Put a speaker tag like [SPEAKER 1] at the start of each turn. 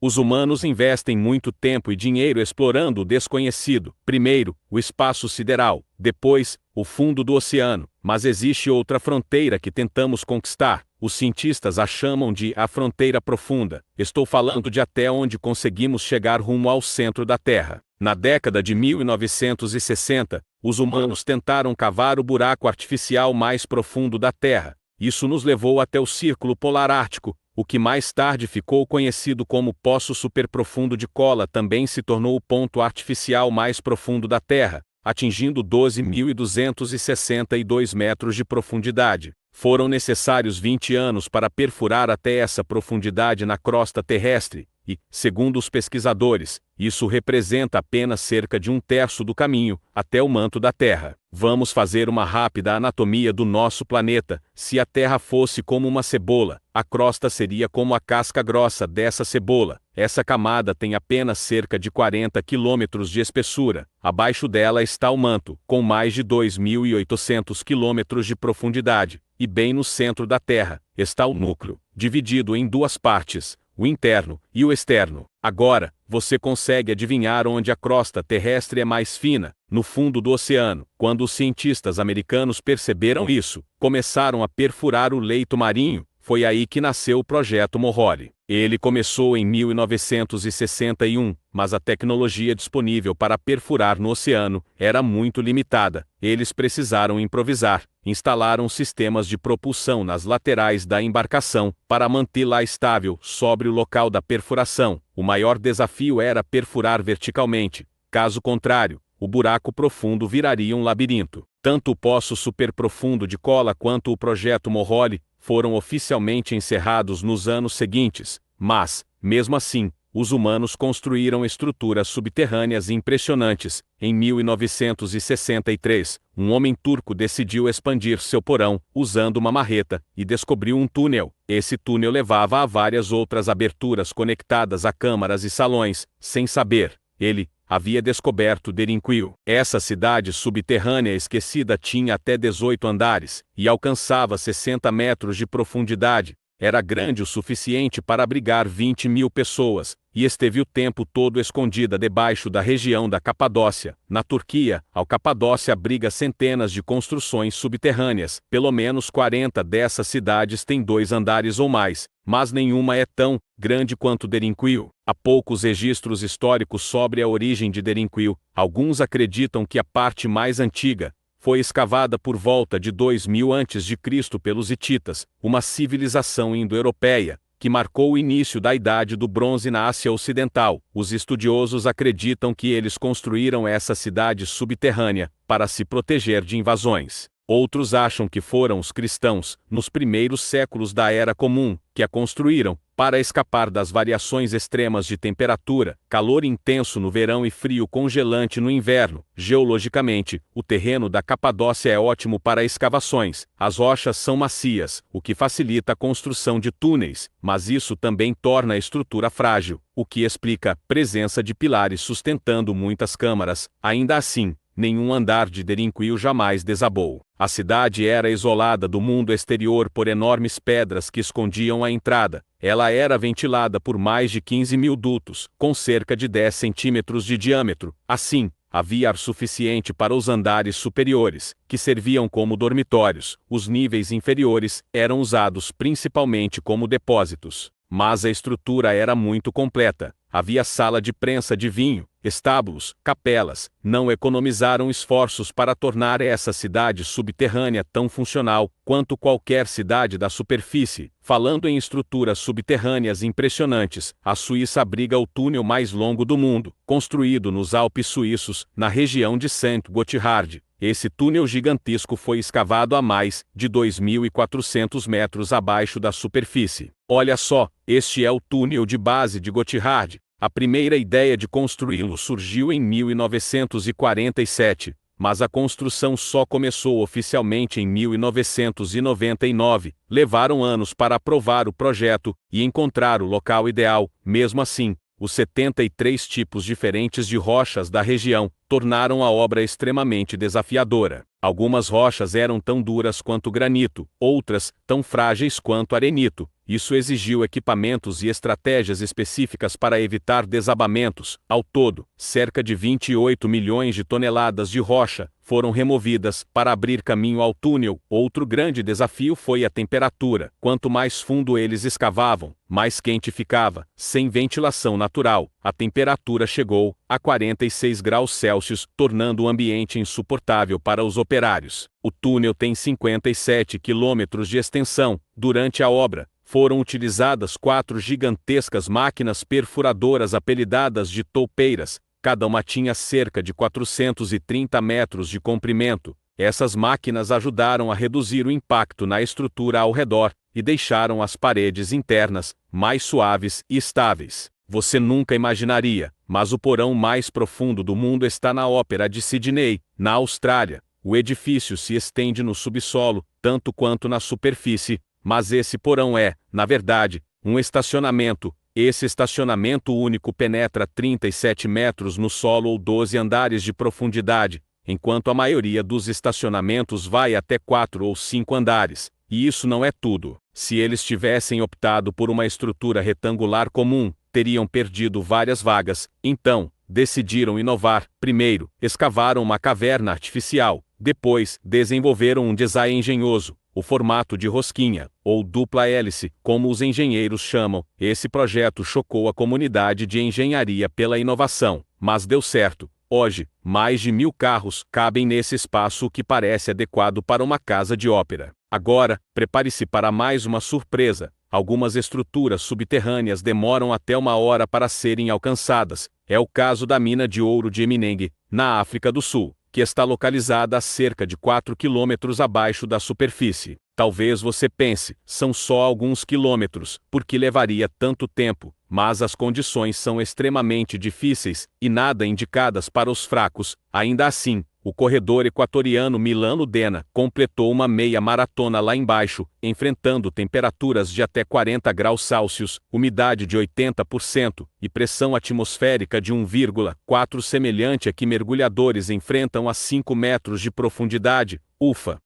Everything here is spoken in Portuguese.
[SPEAKER 1] Os humanos investem muito tempo e dinheiro explorando o desconhecido. Primeiro, o espaço sideral, depois, o fundo do oceano. Mas existe outra fronteira que tentamos conquistar. Os cientistas a chamam de a fronteira profunda. Estou falando de até onde conseguimos chegar rumo ao centro da Terra. Na década de 1960, os humanos tentaram cavar o buraco artificial mais profundo da Terra. Isso nos levou até o Círculo Polar Ártico. O que mais tarde ficou conhecido como Poço Superprofundo de Kola também se tornou o ponto artificial mais profundo da Terra, atingindo 12.262 metros de profundidade. Foram necessários 20 anos para perfurar até essa profundidade na crosta terrestre, e, segundo os pesquisadores, isso representa apenas cerca de 1/3 do caminho até o manto da Terra. Vamos fazer uma rápida anatomia do nosso planeta. Se a Terra fosse como uma cebola, a crosta seria como a casca grossa dessa cebola. Essa camada tem apenas cerca de 40 quilômetros de espessura. Abaixo dela está o manto, com mais de 2.800 quilômetros de profundidade. E bem no centro da Terra está o núcleo, dividido em duas partes, o interno e o externo. Agora, você consegue adivinhar onde a crosta terrestre é mais fina? No fundo do oceano. Quando os cientistas americanos perceberam isso, começaram a perfurar o leito marinho. Foi aí que nasceu o Projeto Mohori. Ele começou em 1961, mas a tecnologia disponível para perfurar no oceano era muito limitada. Eles precisaram improvisar. Instalaram sistemas de propulsão nas laterais da embarcação para mantê-la estável sobre o local da perfuração. O maior desafio era perfurar verticalmente. Caso contrário, o buraco profundo viraria um labirinto. Tanto o Poço Superprofundo de Kola quanto o Projeto Mohori foram oficialmente encerrados nos anos seguintes, mas, mesmo assim, os humanos construíram estruturas subterrâneas impressionantes. Em 1963, um homem turco decidiu expandir seu porão, usando uma marreta, e descobriu um túnel. Esse túnel levava a várias outras aberturas conectadas a câmaras e salões. Sem saber, ele havia descoberto Derinkuyu. Essa cidade subterrânea esquecida tinha até 18 andares, e alcançava 60 metros de profundidade. Era grande o suficiente para abrigar 20.000 pessoas, e esteve o tempo todo escondida debaixo da região da Capadócia. Na Turquia, a Capadócia abriga centenas de construções subterrâneas. Pelo menos 40 dessas cidades têm 2 andares ou mais, mas nenhuma é tão grande quanto Derinkuyu. Há poucos registros históricos sobre a origem de Derinkuyu. Alguns acreditam que a parte mais antiga foi escavada por volta de 2000 a.C. pelos hititas, uma civilização indo-europeia, que marcou o início da Idade do Bronze na Ásia Ocidental. Os estudiosos acreditam que eles construíram essa cidade subterrânea para se proteger de invasões. Outros acham que foram os cristãos, nos primeiros séculos da Era Comum, que a construíram, para escapar das variações extremas de temperatura, calor intenso no verão e frio congelante no inverno. Geologicamente, o terreno da Capadócia é ótimo para escavações. As rochas são macias, o que facilita a construção de túneis, mas isso também torna a estrutura frágil, o que explica a presença de pilares sustentando muitas câmaras. Ainda assim, nenhum andar de Derinkuyu jamais desabou. A cidade era isolada do mundo exterior por enormes pedras que escondiam a entrada. Ela era ventilada por mais de 15.000 dutos, com cerca de 10 centímetros de diâmetro. Assim, havia ar suficiente para os andares superiores, que serviam como dormitórios. Os níveis inferiores eram usados principalmente como depósitos. Mas a estrutura era muito completa. Havia sala de prensa de vinho, estábulos, capelas. Não economizaram esforços para tornar essa cidade subterrânea tão funcional quanto qualquer cidade da superfície. Falando em estruturas subterrâneas impressionantes, a Suíça abriga o túnel mais longo do mundo, construído nos Alpes suíços, na região de Saint-Gotthard. Esse túnel gigantesco foi escavado a mais de 2.400 metros abaixo da superfície. Olha só, este é o túnel de base de Gotthard. A primeira ideia de construí-lo surgiu em 1947, mas a construção só começou oficialmente em 1999. Levaram anos para aprovar o projeto e encontrar o local ideal. Mesmo assim, os 73 tipos diferentes de rochas da região tornaram a obra extremamente desafiadora. Algumas rochas eram tão duras quanto granito, outras tão frágeis quanto arenito, Isso exigiu equipamentos e estratégias específicas para evitar desabamentos. Ao todo, cerca de 28 milhões de toneladas de rocha foram removidas para abrir caminho ao túnel. Outro grande desafio foi a temperatura. Quanto mais fundo eles escavavam, mais quente ficava. Sem ventilação natural, a temperatura chegou a 46 graus Celsius, tornando o ambiente insuportável para os operários. O túnel tem 57 quilômetros de extensão. Durante a obra, foram utilizadas 4 gigantescas máquinas perfuradoras apelidadas de toupeiras. Cada uma tinha cerca de 430 metros de comprimento. Essas máquinas ajudaram a reduzir o impacto na estrutura ao redor e deixaram as paredes internas mais suaves e estáveis. Você nunca imaginaria, mas o porão mais profundo do mundo está na Ópera de Sydney, na Austrália. O edifício se estende no subsolo, tanto quanto na superfície, mas esse porão é, na verdade, um estacionamento. Esse estacionamento único penetra 37 metros no solo ou 12 andares de profundidade, enquanto a maioria dos estacionamentos vai até 4 ou 5 andares. E isso não é tudo. Se eles tivessem optado por uma estrutura retangular comum, teriam perdido várias vagas. Então, decidiram inovar. Primeiro, escavaram uma caverna artificial. Depois, desenvolveram um design engenhoso. O formato de rosquinha, ou dupla hélice, como os engenheiros chamam. Esse projeto chocou a comunidade de engenharia pela inovação, mas deu certo. Hoje, mais de 1.000 carros cabem nesse espaço, o que parece adequado para uma casa de ópera. Agora, prepare-se para mais uma surpresa. Algumas estruturas subterrâneas demoram até 1 hora para serem alcançadas. É o caso da mina de ouro de Eminenge, na África do Sul, que está localizada a cerca de 4 quilômetros abaixo da superfície. Talvez você pense, são só alguns quilômetros, por que levaria tanto tempo? Mas as condições são extremamente difíceis, e nada indicadas para os fracos. Ainda assim, o corredor equatoriano Milano-Dena completou uma meia maratona lá embaixo, enfrentando temperaturas de até 40 graus Celsius, umidade de 80% e pressão atmosférica de 1,4, semelhante a que mergulhadores enfrentam a 5 metros de profundidade. Ufa!